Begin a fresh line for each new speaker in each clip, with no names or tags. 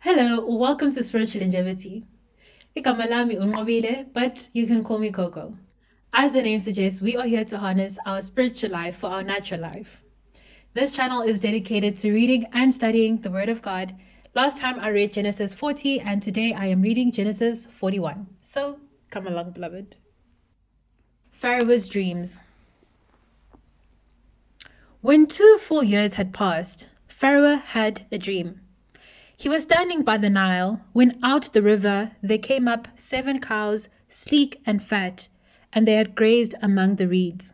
Hello, welcome to Spiritual Longevity. Igama lami unqobile, but you can call me Coco. As the name suggests, we are here to harness our spiritual life for our natural life. This channel is dedicated to reading and studying the Word of God. Last time I read Genesis 40, and today I am reading Genesis 41. So come along, beloved. Pharaoh's dreams. When 2 full years had passed, Pharaoh had a dream. He was standing by the Nile when out the river there came up 7 cows, sleek and fat, and they had grazed among the reeds.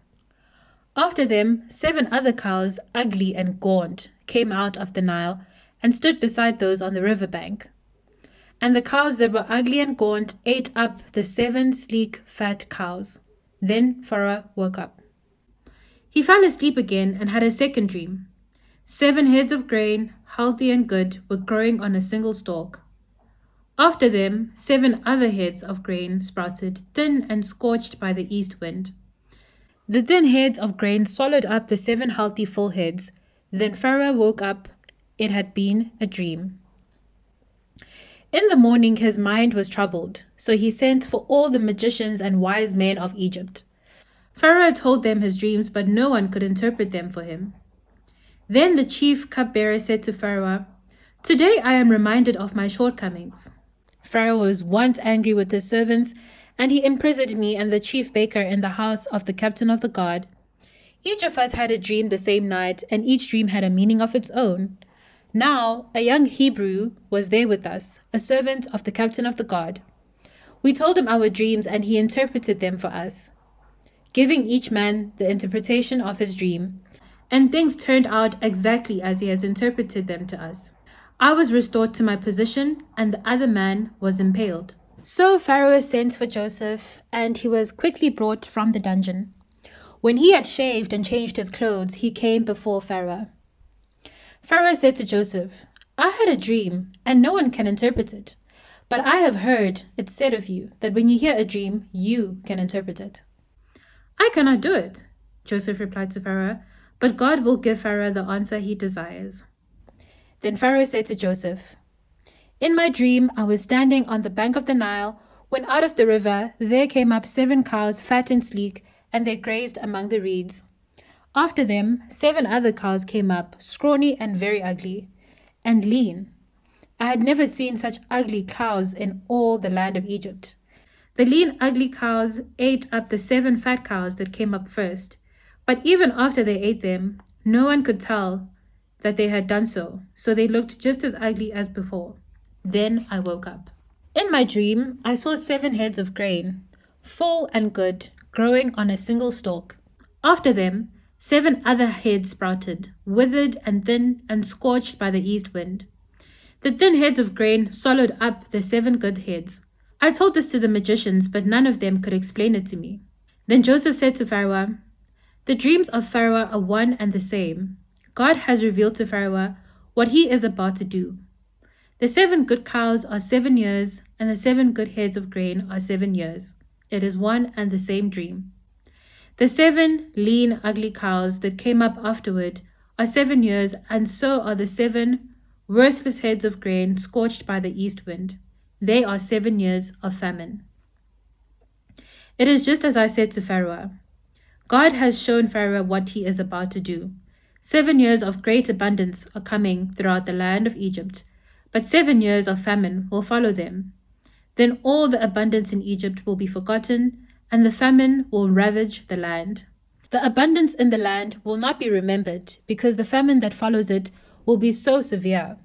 After them 7 other cows, ugly and gaunt, came out of the Nile and stood beside those on the river bank. And the cows that were ugly and gaunt ate up the 7 sleek, fat cows. Then Pharaoh woke up. He fell asleep again and had a second dream. 7 heads of grain, healthy and good, were growing on a single stalk. After them 7 other heads of grain sprouted, thin and scorched by the east wind. The thin heads of grain swallowed up the 7 healthy full heads. Then Pharaoh woke up. It had been a dream. In the morning his mind was troubled, so he sent for all the magicians and wise men of Egypt. Pharaoh told them his dreams, but no one could interpret them for him. Then the chief cupbearer said to Pharaoh, "Today I am reminded of my shortcomings. Pharaoh was once angry with his servants, and he imprisoned me and the chief baker in the house of the captain of the guard. Each of us had a dream the same night, and each dream had a meaning of its own. Now a young Hebrew was there with us, a servant of the captain of the guard. We told him our dreams, and he interpreted them for us, giving each man the interpretation of his dream. And things turned out exactly as he has interpreted them to us. I was restored to my position, and the other man was impaled." So Pharaoh sent for Joseph, and he was quickly brought from the dungeon. When he had shaved and changed his clothes, he came before Pharaoh. Pharaoh said to Joseph, "I had a dream, and no one can interpret it. But I have heard it said of you that when you hear a dream, you can interpret it." "I cannot do it," Joseph replied to Pharaoh, "but God will give Pharaoh the answer he desires." Then Pharaoh said to Joseph, "In my dream I was standing on the bank of the Nile, when out of the river there came up 7 cows, fat and sleek, and they grazed among the reeds. After them 7 other cows came up, scrawny and very ugly, and lean. I had never seen such ugly cows in all the land of Egypt. The lean, ugly cows ate up the 7 fat cows that came up first. But even after they ate them, no one could tell that they had done so, so they looked just as ugly as before. Then I woke up. In my dream, I saw 7 heads of grain, full and good, growing on a single stalk. After them, 7 other heads sprouted, withered and thin and scorched by the east wind. The thin heads of grain swallowed up the 7 good heads. I told this to the magicians, but none of them could explain it to me." Then Joseph said to Pharaoh, "The dreams of Pharaoh are one and the same. God has revealed to Pharaoh what he is about to do. The 7 good cows are 7 years, and the 7 good heads of grain are 7 years. It is one and the same dream. The 7 lean, ugly cows that came up afterward are 7 years, and so are the 7 worthless heads of grain scorched by the east wind. They are 7 years of famine. It is just as I said to Pharaoh. God has shown Pharaoh what he is about to do. 7 years of great abundance are coming throughout the land of Egypt, but 7 years of famine will follow them. Then all the abundance in Egypt will be forgotten, and the famine will ravage the land. The abundance in the land will not be remembered, because the famine that follows it will be so severe.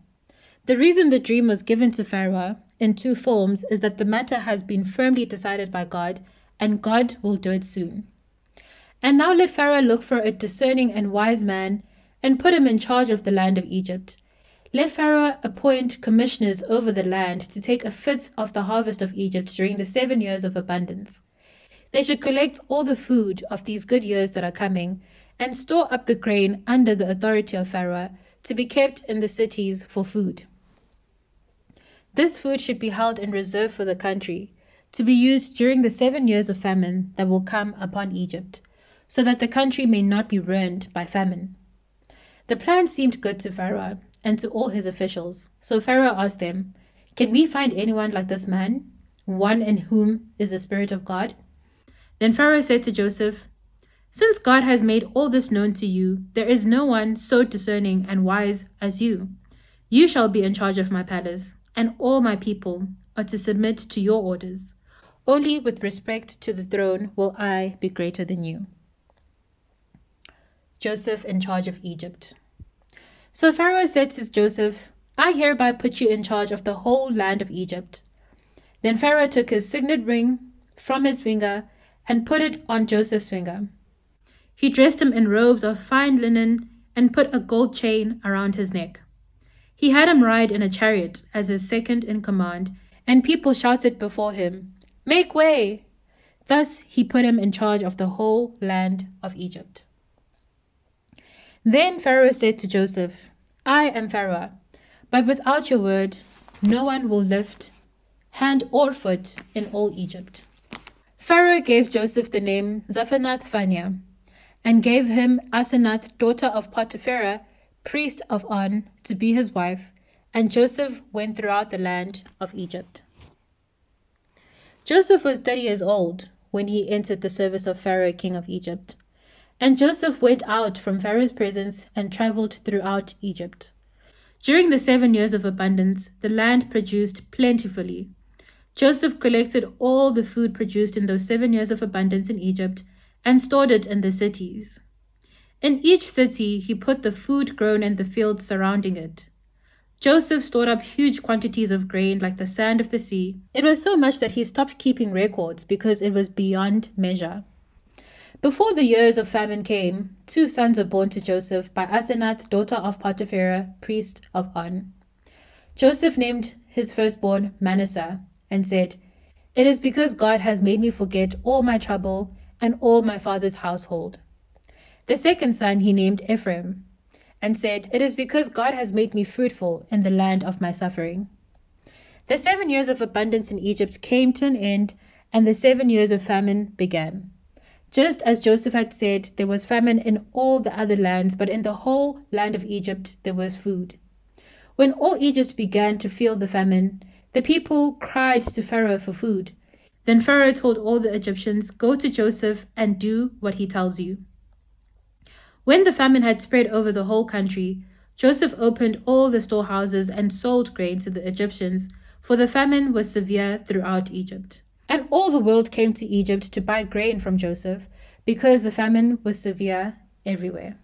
The reason the dream was given to Pharaoh in 2 forms is that the matter has been firmly decided by God, and God will do it soon. And now let Pharaoh look for a discerning and wise man and put him in charge of the land of Egypt. Let Pharaoh appoint commissioners over the land to take 1/5 of the harvest of Egypt during the 7 years of abundance. They should collect all the food of these good years that are coming and store up the grain under the authority of Pharaoh to be kept in the cities for food. This food should be held in reserve for the country, to be used during the 7 years of famine that will come upon Egypt, so that the country may not be ruined by famine." The plan seemed good to Pharaoh, and to all his officials. So Pharaoh asked them, "Can we find anyone like this man, one in whom is the Spirit of God?" Then Pharaoh said to Joseph, "Since God has made all this known to you, there is no one so discerning and wise as you. You shall be in charge of my palace, and all my people are to submit to your orders. Only with respect to the throne will I be greater than you." Joseph in charge of Egypt. So Pharaoh said to Joseph, "I hereby put you in charge of the whole land of Egypt." Then Pharaoh took his signet ring from his finger and put it on Joseph's finger. He dressed him in robes of fine linen and put a gold chain around his neck. He had him ride in a chariot as his second in command, and people shouted before him, "Make way!" Thus he put him in charge of the whole land of Egypt. Then Pharaoh said to Joseph, "I am Pharaoh, but without your word, no one will lift hand or foot in all Egypt." Pharaoh gave Joseph the name Zaphenath-Phaneah, and gave him Asenath, daughter of Potiphera, priest of On, to be his wife, and Joseph went throughout the land of Egypt. Joseph was 30 years old when he entered the service of Pharaoh, king of Egypt. And Joseph went out from Pharaoh's presence and traveled throughout Egypt. During the 7 years of abundance, the land produced plentifully. Joseph collected all the food produced in those 7 years of abundance in Egypt and stored it in the cities. In each city, he put the food grown in the fields surrounding it. Joseph stored up huge quantities of grain like the sand of the sea. It was so much that he stopped keeping records because it was beyond measure. Before the years of famine came, 2 sons were born to Joseph by Asenath, daughter of Potiphera, priest of On. Joseph named his firstborn Manasseh and said, "It is because God has made me forget all my trouble and all my father's household." The second son he named Ephraim and said, "It is because God has made me fruitful in the land of my suffering." The 7 years of abundance in Egypt came to an end, and the 7 years of famine began. Just as Joseph had said, there was famine in all the other lands, but in the whole land of Egypt there was food. When all Egypt began to feel the famine, the people cried to Pharaoh for food. Then Pharaoh told all the Egyptians, "Go to Joseph and do what he tells you." When the famine had spread over the whole country, Joseph opened all the storehouses and sold grain to the Egyptians, for the famine was severe throughout Egypt. And all the world came to Egypt to buy grain from Joseph, because the famine was severe everywhere.